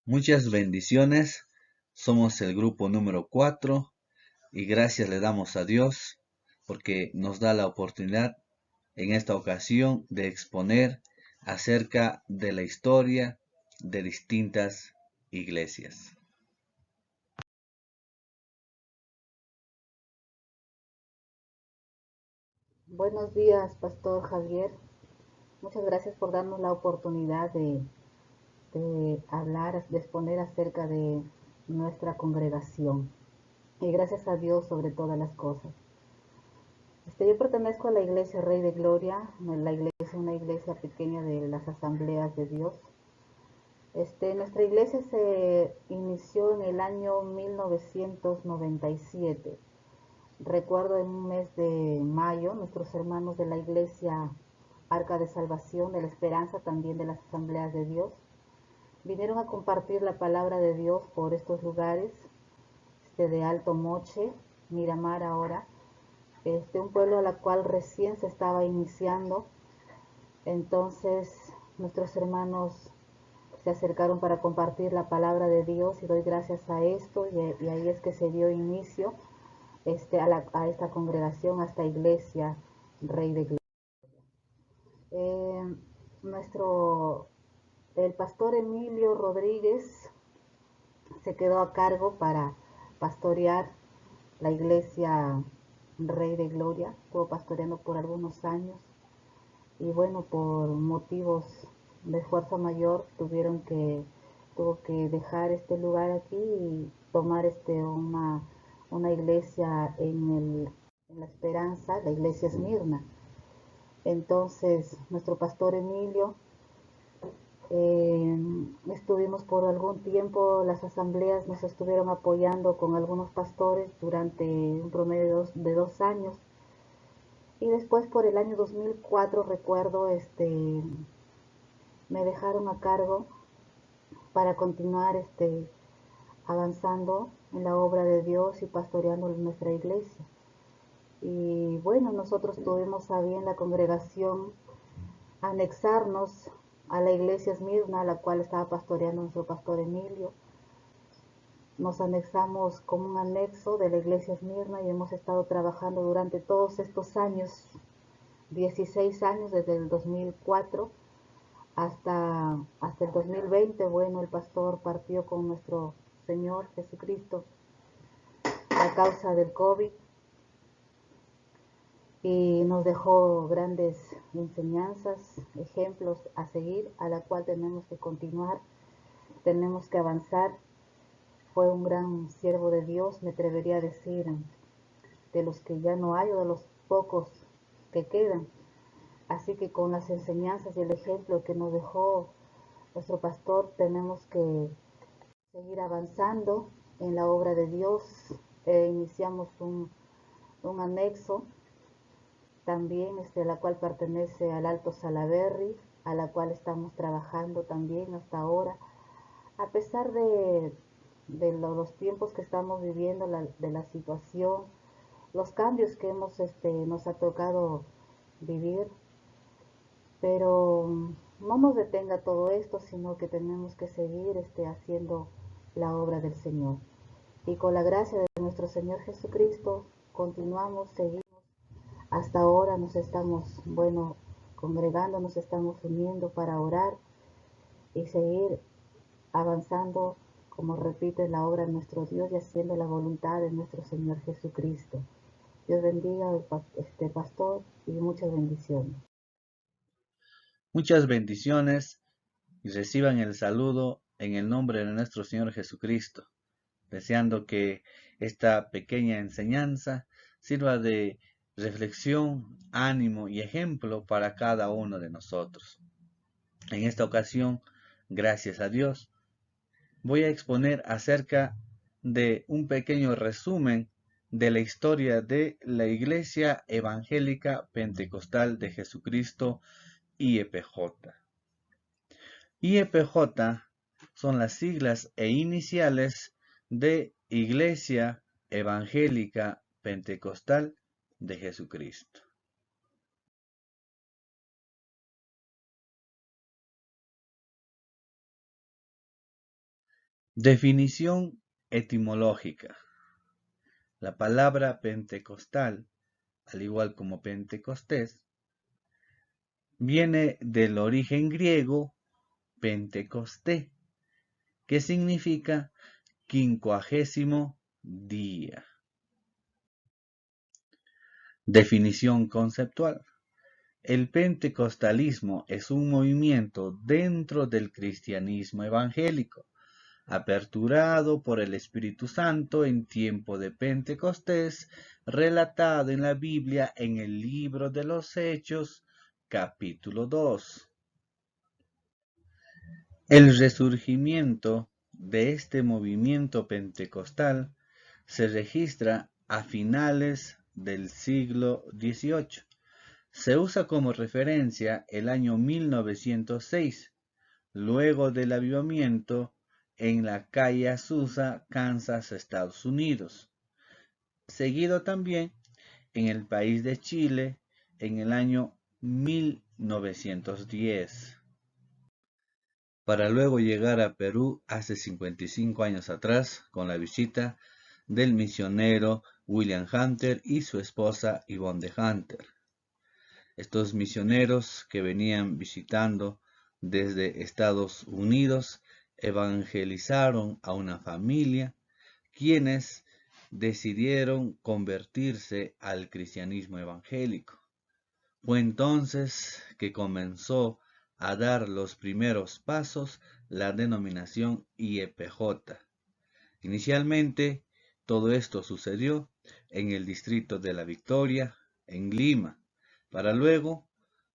Muchas bendiciones. Somos el grupo número 4 y gracias le damos a Dios porque nos da la oportunidad en esta ocasión de exponer acerca de la historia de distintas iglesias. Buenos días, Pastor Javier. Muchas gracias por darnos la oportunidad de hablar, de exponer acerca de nuestra congregación. Y gracias a Dios sobre todas las cosas. Yo pertenezco a la Iglesia Rey de Gloria. La iglesia es una iglesia pequeña de las Asambleas de Dios. Nuestra iglesia se inició en el año 1997. Recuerdo en un mes de mayo, nuestros hermanos de la iglesia Arca de Salvación, de la Esperanza, también de las Asambleas de Dios, vinieron a compartir la palabra de Dios por estos lugares, de Alto Moche, Miramar ahora, un pueblo a la cual recién se estaba iniciando. Entonces nuestros hermanos se acercaron para compartir la palabra de Dios y doy gracias a esto y ahí es que se dio inicio a esta congregación, a esta iglesia Rey de Gloria. Eh, nuestro, el pastor Emilio Rodríguez se quedó a cargo para pastorear la iglesia Rey de Gloria. Estuvo pastoreando por algunos años y bueno, por motivos de fuerza mayor tuvo que dejar este lugar aquí y tomar una iglesia en la Esperanza, la iglesia Esmirna. Entonces, nuestro pastor Emilio, estuvimos por algún tiempo, las asambleas nos estuvieron apoyando con algunos pastores durante un promedio de dos años. Y después por el año 2004 recuerdo, me dejaron a cargo para continuar avanzando en la obra de Dios y pastoreando nuestra iglesia. Y bueno, nosotros tuvimos a bien la congregación anexarnos a la iglesia Esmirna, a la cual estaba pastoreando nuestro pastor Emilio. Nos anexamos como un anexo de la iglesia Esmirna y hemos estado trabajando durante todos estos años, 16 años desde el 2004 hasta el 2020. Bueno, el pastor partió con nuestro Señor Jesucristo a causa del COVID y nos dejó grandes enseñanzas, ejemplos a seguir, a la cual tenemos que continuar, tenemos que avanzar. Fue un gran siervo de Dios, me atrevería a decir, de los que ya no hay o de los pocos que quedan. Así que con las enseñanzas y el ejemplo que nos dejó nuestro pastor, tenemos que seguir avanzando en la obra de Dios. Iniciamos un anexo también, a la cual pertenece al Alto Salaberry, a la cual estamos trabajando también hasta ahora. A pesar los tiempos que estamos viviendo, de la situación, los cambios que nos ha tocado vivir, pero no nos detenga todo esto, sino que tenemos que seguir haciendo la obra del Señor. Y con la gracia de nuestro Señor Jesucristo, continuamos, seguimos. Hasta ahora nos estamos, bueno, congregando, nos estamos uniendo para orar y seguir avanzando, como repito, en la obra de nuestro Dios y haciendo la voluntad de nuestro Señor Jesucristo. Dios bendiga al pastor y muchas bendiciones. Muchas bendiciones y reciban el saludo en el nombre de nuestro Señor Jesucristo, deseando que esta pequeña enseñanza sirva de reflexión, ánimo y ejemplo para cada uno de nosotros. En esta ocasión, gracias a Dios, voy a exponer acerca de un pequeño resumen de la historia de la Iglesia Evangélica Pentecostal de Jesucristo, IEPJ. IEPJ son las siglas e iniciales de Iglesia Evangélica Pentecostal de Jesucristo. Definición etimológica. La palabra pentecostal, al igual como Pentecostés, viene del origen griego Pentecosté, que significa 50º día. Definición conceptual. El pentecostalismo es un movimiento dentro del cristianismo evangélico, aperturado por el Espíritu Santo en tiempo de Pentecostés, relatado en la Biblia en el libro de los Hechos, capítulo 2. El resurgimiento de este movimiento pentecostal se registra a finales del siglo XVIII. Se usa como referencia el año 1906, luego del avivamiento en la calle Azusa, Kansas, Estados Unidos, seguido también en el país de Chile en el año 1910, para luego llegar a Perú hace 55 años atrás con la visita del misionero William Hunter y su esposa Yvonne de Hunter. Estos misioneros que venían visitando desde Estados Unidos evangelizaron a una familia, quienes decidieron convertirse al cristianismo evangélico. Fue entonces que comenzó a dar los primeros pasos la denominación IEPJ. Inicialmente, todo esto sucedió en el distrito de La Victoria, en Lima, para luego,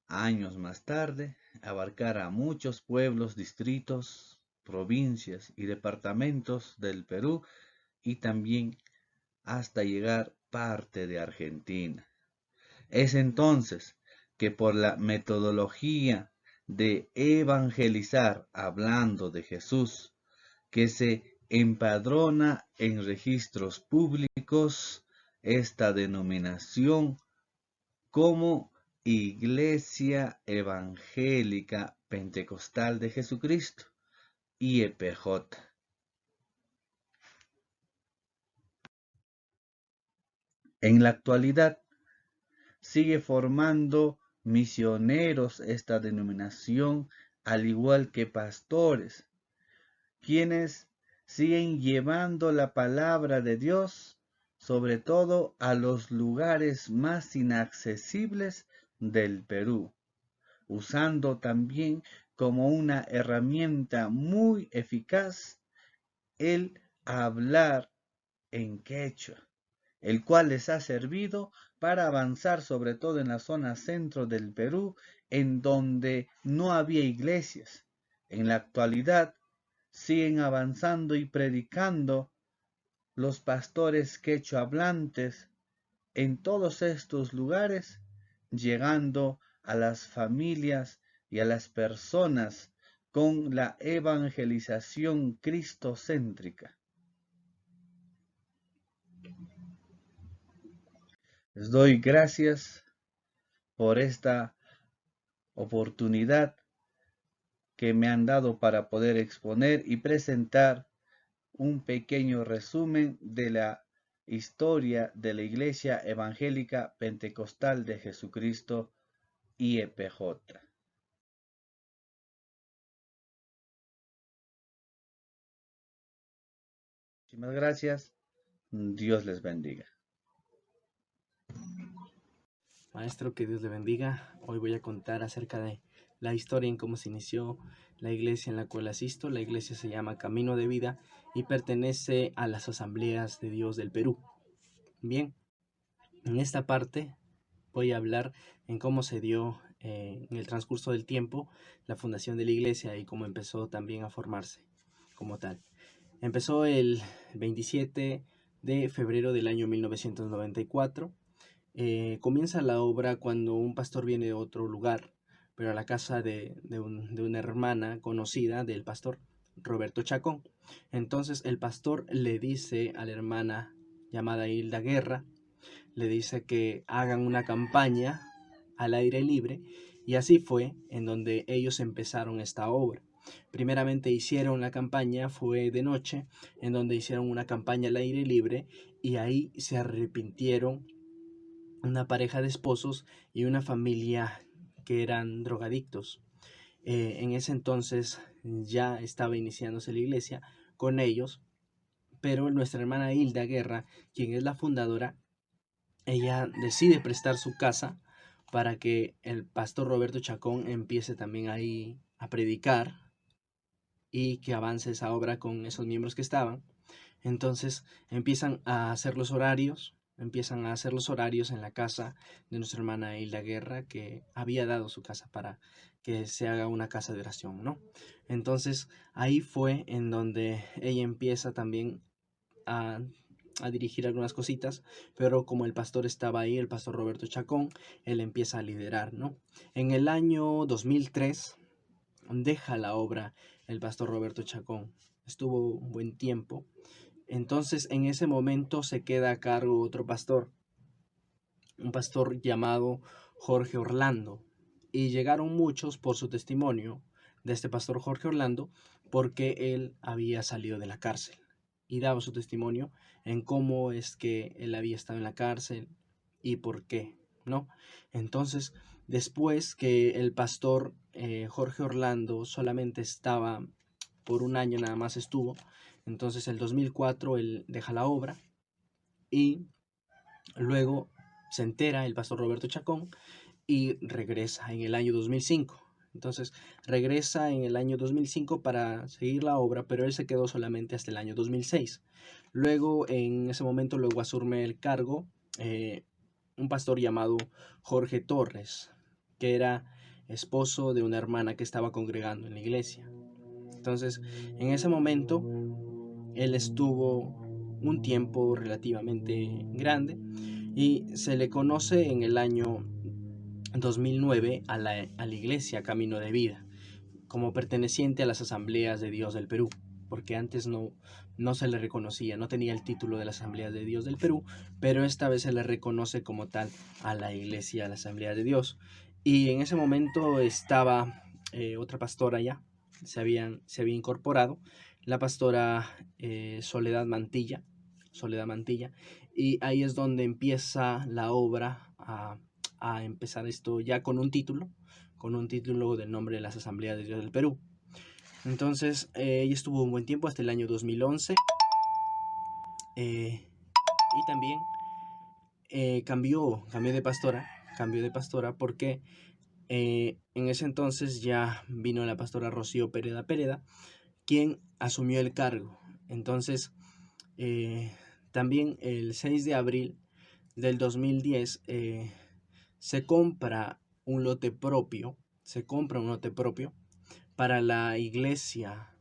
años más tarde, abarcar a muchos pueblos, distritos, provincias y departamentos del Perú y también hasta llegar parte de Argentina. Es entonces que por la metodología de evangelizar hablando de Jesús, que se empadrona en registros públicos esta denominación como Iglesia Evangélica Pentecostal de Jesucristo, IEPJ. En la actualidad sigue formando misioneros esta denominación, al igual que pastores, quienes siguen llevando la palabra de Dios, sobre todo a los lugares más inaccesibles del Perú, usando también como una herramienta muy eficaz el hablar en quechua, el cual les ha servido para avanzar sobre todo en la zona centro del Perú, en donde no había iglesias. En la actualidad siguen avanzando y predicando los pastores quechua hablantes en todos estos lugares, llegando a las familias y a las personas con la evangelización cristocéntrica. Les doy gracias por esta oportunidad que me han dado para poder exponer y presentar un pequeño resumen de la historia de la Iglesia Evangélica Pentecostal de Jesucristo, IEPJ. Muchísimas gracias. Dios les bendiga. Maestro, que Dios le bendiga. Hoy voy a contar acerca de la historia en cómo se inició la iglesia en la cual asisto. La iglesia se llama Camino de Vida y pertenece a las Asambleas de Dios del Perú. Bien, en esta parte voy a hablar en cómo se dio en el transcurso del tiempo la fundación de la iglesia y cómo empezó también a formarse como tal. Empezó el 27 de febrero del año 1994. Comienza la obra cuando un pastor viene de otro lugar, pero a la casa de una hermana conocida del pastor, Roberto Chacón. Entonces el pastor le dice a la hermana llamada Hilda Guerra, le dice que hagan una campaña al aire libre, y así fue en donde ellos empezaron esta obra. Primeramente hicieron la campaña, fue de noche, en donde hicieron una campaña al aire libre y ahí se arrepintieron una pareja de esposos y una familia que eran drogadictos. En ese entonces ya estaba iniciándose la iglesia con ellos, pero nuestra hermana Hilda Guerra, quien es la fundadora, ella decide prestar su casa para que el pastor Roberto Chacón empiece también ahí a predicar y que avance esa obra con esos miembros que estaban. Entonces empiezan a hacer los horarios, en la casa de nuestra hermana Hilda Guerra, que había dado su casa para que se haga una casa de oración, ¿no? Entonces ahí fue en donde ella empieza también a, a dirigir algunas cositas, pero como el pastor estaba ahí, el pastor Roberto Chacón, él empieza a liderar, ¿no? En el año 2003 deja la obra el pastor Roberto Chacón. Estuvo un buen tiempo. Entonces en ese momento se queda a cargo otro pastor, un pastor llamado Jorge Orlando. Y llegaron muchos por su testimonio de este pastor Jorge Orlando, porque él había salido de la cárcel y daba su testimonio en cómo es que él había estado en la cárcel y por qué, ¿no? Entonces, después que el pastor Jorge Orlando solamente estaba por un año, nada más estuvo, entonces el 2004 él deja la obra y luego se entera el pastor Roberto Chacón y regresa en el año 2005. Entonces regresa en el año 2005 para seguir la obra, pero él se quedó solamente hasta el año 2006. Luego, en ese momento, luego asume el cargo un pastor llamado Jorge Torres, que era esposo de una hermana que estaba congregando en la iglesia. Entonces, en ese momento, él estuvo un tiempo relativamente grande y se le conoce en el año 2009 a la iglesia Camino de Vida como perteneciente a las Asambleas de Dios del Perú, porque antes no se le reconocía, no tenía el título de las Asambleas de Dios del Perú, pero esta vez se le reconoce como tal a la iglesia, a la Asamblea de Dios. Y en ese momento estaba otra pastora ya, se había incorporado, la pastora Soledad Mantilla, y ahí es donde empieza la obra a empezar esto ya con un título del nombre de las Asambleas de Dios del Perú. Entonces ella estuvo un buen tiempo hasta el año 2011 y también cambió de pastora porque en ese entonces ya vino la pastora Rocío Pereda, quien asumió el cargo. Entonces también el 6 de abril del 2010 se compra un lote propio para la iglesia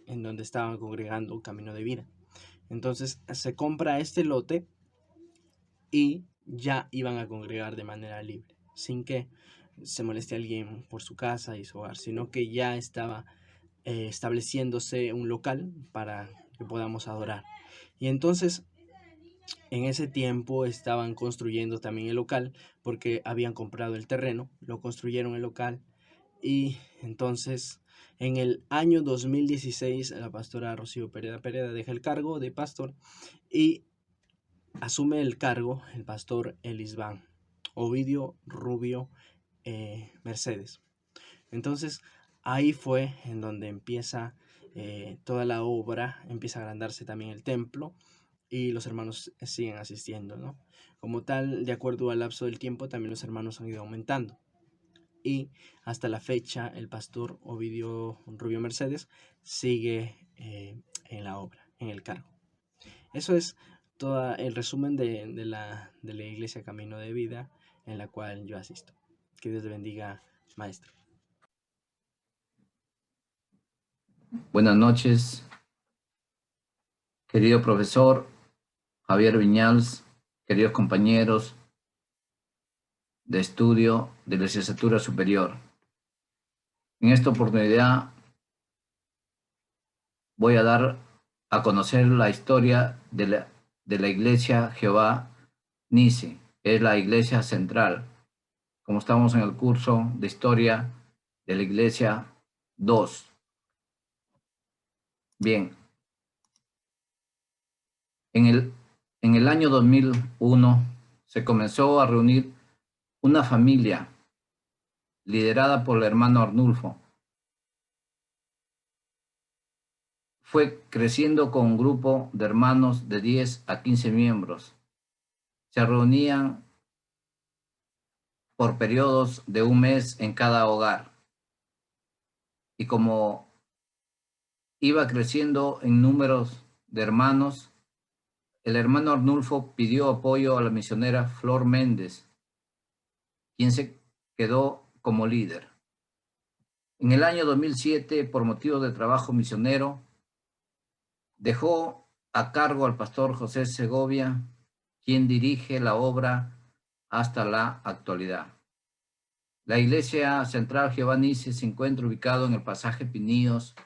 en donde estaban congregando Camino de Vida. Entonces se compra este lote y ya iban a congregar de manera libre, sin que se moleste a alguien por su casa y su hogar, sino que ya estaba estableciéndose un local para que podamos adorar. Y entonces en ese tiempo estaban construyendo también el local, porque habían comprado el terreno, lo construyeron el local, y entonces en el año 2016 la pastora Rocío Pereda deja el cargo de pastor y asume el cargo el pastor Elisban Ovidio Rubio Mercedes. Entonces ahí fue en donde empieza toda la obra, empieza a agrandarse también el templo y los hermanos siguen asistiendo, ¿no? Como tal, de acuerdo al lapso del tiempo, también los hermanos han ido aumentando. Y hasta la fecha, el pastor Ovidio Rubio Mercedes sigue en la obra, en el cargo. Eso es todo el resumen de la Iglesia Camino de Vida en la cual yo asisto. Que Dios le bendiga, maestro. Buenas noches, querido profesor Javier Viñals, queridos compañeros de estudio de la licenciatura superior. En esta oportunidad voy a dar a conocer la historia de la Iglesia Jehová Nisi, es la iglesia central. Como estamos en el curso de historia de la Iglesia 2, Bien, en el año 2001 se comenzó a reunir una familia liderada por el hermano Arnulfo. Fue creciendo con un grupo de hermanos de 10 a 15 miembros. Se reunían por periodos de un mes en cada hogar. Y como iba creciendo en números de hermanos, el hermano Arnulfo pidió apoyo a la misionera Flor Méndez, quien se quedó como líder. En el año 2007, por motivo de trabajo misionero, dejó a cargo al pastor José Segovia, quien dirige la obra hasta la actualidad. La Iglesia Central Jehová Nisi se encuentra ubicado en el pasaje Piníos,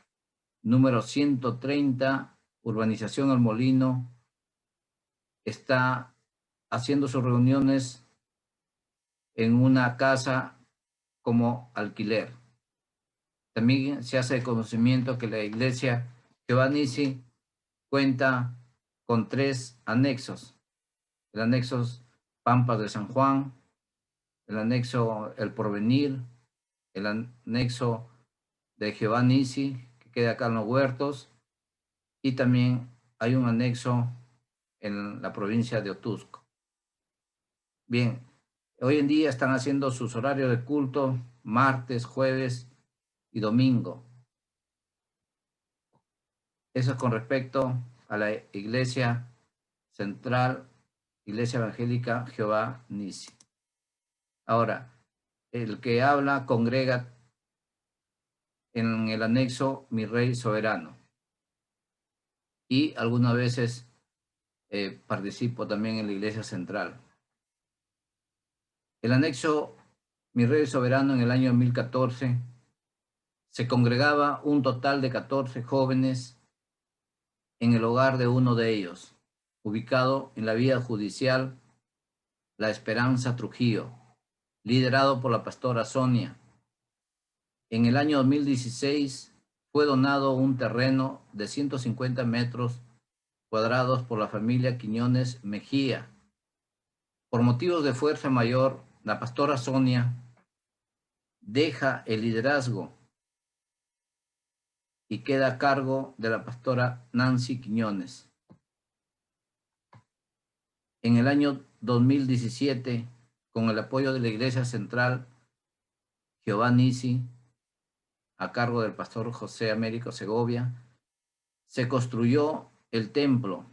número 130, urbanización El Molino. Está haciendo sus reuniones en una casa como alquiler. También se hace conocimiento que la Iglesia Jehová Nisi cuenta con 3 anexos. El anexo Pampas de San Juan, el anexo El Porvenir, el anexo de Jehová Nisi, que queda acá en los Huertos, y también hay un anexo en la provincia de Otusco. Bien, hoy en día están haciendo sus horarios de culto martes, jueves y domingo. Eso es con respecto a la Iglesia Central, Iglesia Evangélica Jehová Nisi. Ahora, el que habla congrega en el anexo Mi Rey Soberano. Y algunas veces participo también en la Iglesia Central. El anexo Mi Rey Soberano en el año 2014 se congregaba un total de 14 jóvenes en el hogar de uno de ellos, ubicado en la vía judicial La Esperanza Trujillo, liderado por la pastora Sonia. En el año 2016 fue donado un terreno de 150 metros cuadrados por la familia Quiñones Mejía. Por motivos de fuerza mayor, la pastora Sonia deja el liderazgo y queda a cargo de la pastora Nancy Quiñones. En el año 2017, con el apoyo de la Iglesia Central Jehová Nisi, a cargo del pastor José Américo Segovia, se construyó el templo,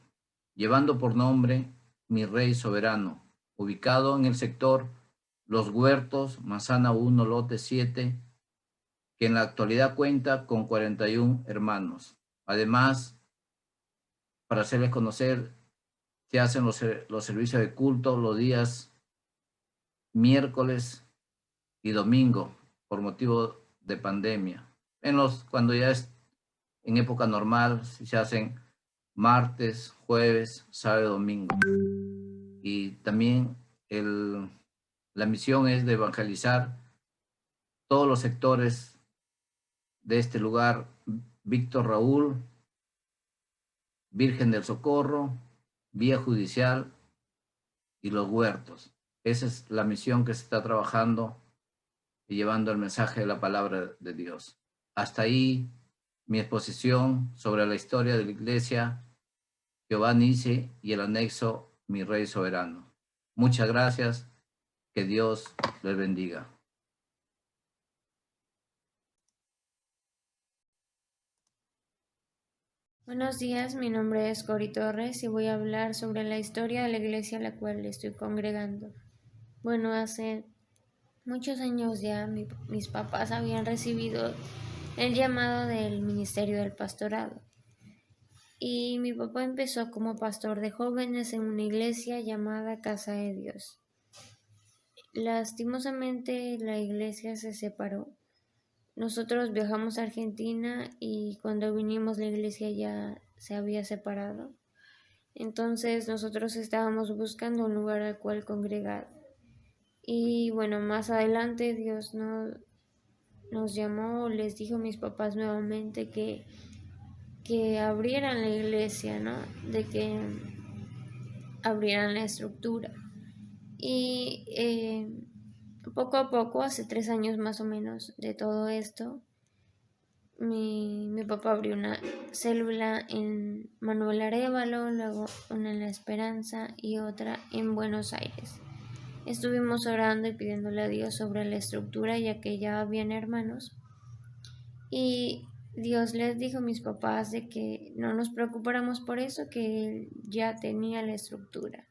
llevando por nombre Mi Rey Soberano, ubicado en el sector Los Huertos, Manzana 1, lote 7, que en la actualidad cuenta con 41 hermanos. Además, para hacerles conocer, se hacen los servicios de culto los días miércoles y domingo por motivo de pandemia. Cuando ya es en época normal, se hacen martes, jueves, sábado y domingo. Y también la misión es de evangelizar todos los sectores de este lugar: Víctor Raúl, Virgen del Socorro, Vía Judicial y Los Huertos. Esa es la misión que se está trabajando y llevando el mensaje de la palabra de Dios. Hasta ahí mi exposición sobre la historia de la Iglesia Jehová Nisi y el anexo Mi Rey Soberano. Muchas gracias. Que Dios les bendiga. Buenos días, mi nombre es Cori Torres y voy a hablar sobre la historia de la iglesia a la cual estoy congregando. Bueno, hace muchos años ya mis papás habían recibido el llamado del ministerio del pastorado. Y mi papá empezó como pastor de jóvenes en una iglesia llamada Casa de Dios. Lastimosamente la iglesia se separó. Nosotros viajamos a Argentina y cuando vinimos la iglesia ya se había separado. Entonces nosotros estábamos buscando un lugar al cual congregar. Y bueno, más adelante Dios nos llamó, les dijo a mis papás nuevamente que que abrieran la iglesia, ¿no? De que abrieran la estructura. Y poco a poco, hace 3 años más o menos de todo esto, mi papá abrió una célula en Manuel Arévalo, luego una en La Esperanza y otra en Buenos Aires. Estuvimos orando y pidiéndole a Dios sobre la estructura, ya que ya habían hermanos. Y Dios les dijo a mis papás de que no nos preocupáramos por eso, que Él ya tenía la estructura.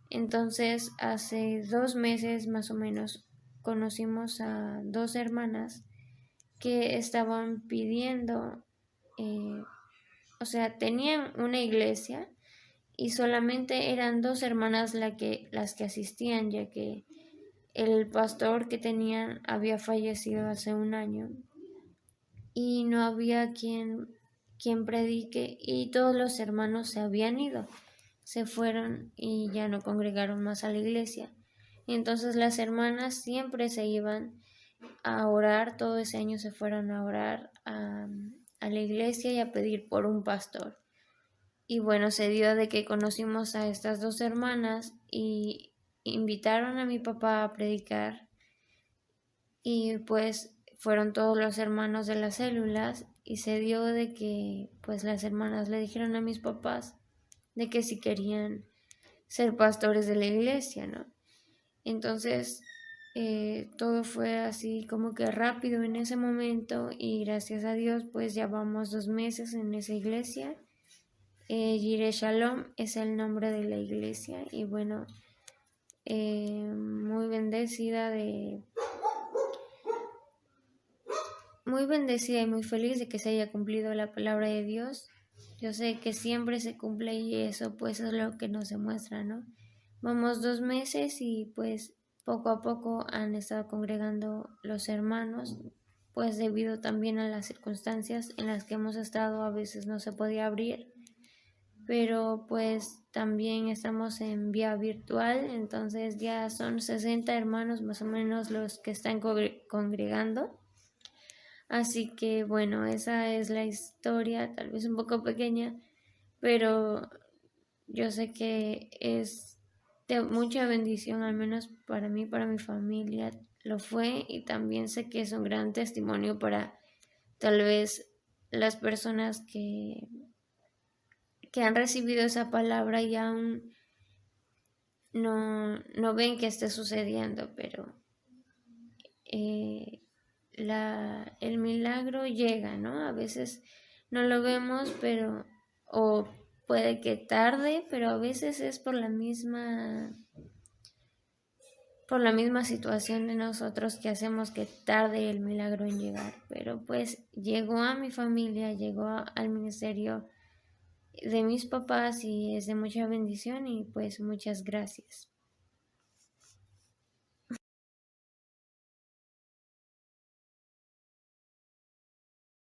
Entonces, hace 2 meses más o menos, conocimos a 2 hermanas que estaban pidiendo, tenían una iglesia y solamente eran 2 hermanas las que asistían, ya que el pastor que tenían había fallecido hace 1 año y no había quien predique, y todos los hermanos se habían ido, se fueron y ya no congregaron más a la iglesia. Entonces las hermanas siempre se iban a orar, todo ese año se fueron a orar a la iglesia y a pedir por un pastor. Y bueno, se dio de que conocimos a estas 2 hermanas y invitaron a mi papá a predicar, y pues fueron todos los hermanos de las células, y se dio de que pues las hermanas le dijeron a mis papás de que si querían ser pastores de la iglesia, ¿no? Entonces todo fue así como que rápido en ese momento, y gracias a Dios pues ya vamos 2 meses en esa iglesia. Yireh Shalom es el nombre de la iglesia, y bueno, muy bendecida y muy feliz de que se haya cumplido la palabra de Dios. Yo sé que siempre se cumple, y eso pues es lo que nos demuestra, ¿no? Vamos 2 meses y pues poco a poco han estado congregando los hermanos, pues debido también a las circunstancias en las que hemos estado, a veces no se podía abrir, pero pues también estamos en vía virtual, entonces ya son 60 hermanos más o menos los que están congregando. Así que bueno, esa es la historia, tal vez un poco pequeña, pero yo sé que es de mucha bendición, al menos para mí, para mi familia lo fue, y también sé que es un gran testimonio para tal vez las personas que han recibido esa palabra y aún no ven que esté sucediendo, pero el milagro llega, ¿no? A veces no lo vemos, pero o puede que tarde, pero a veces es por la misma situación de nosotros que hacemos que tarde el milagro en llegar. Pero pues llegó a mi familia, llegó al ministerio de mis papás, y es de mucha bendición, y pues muchas gracias.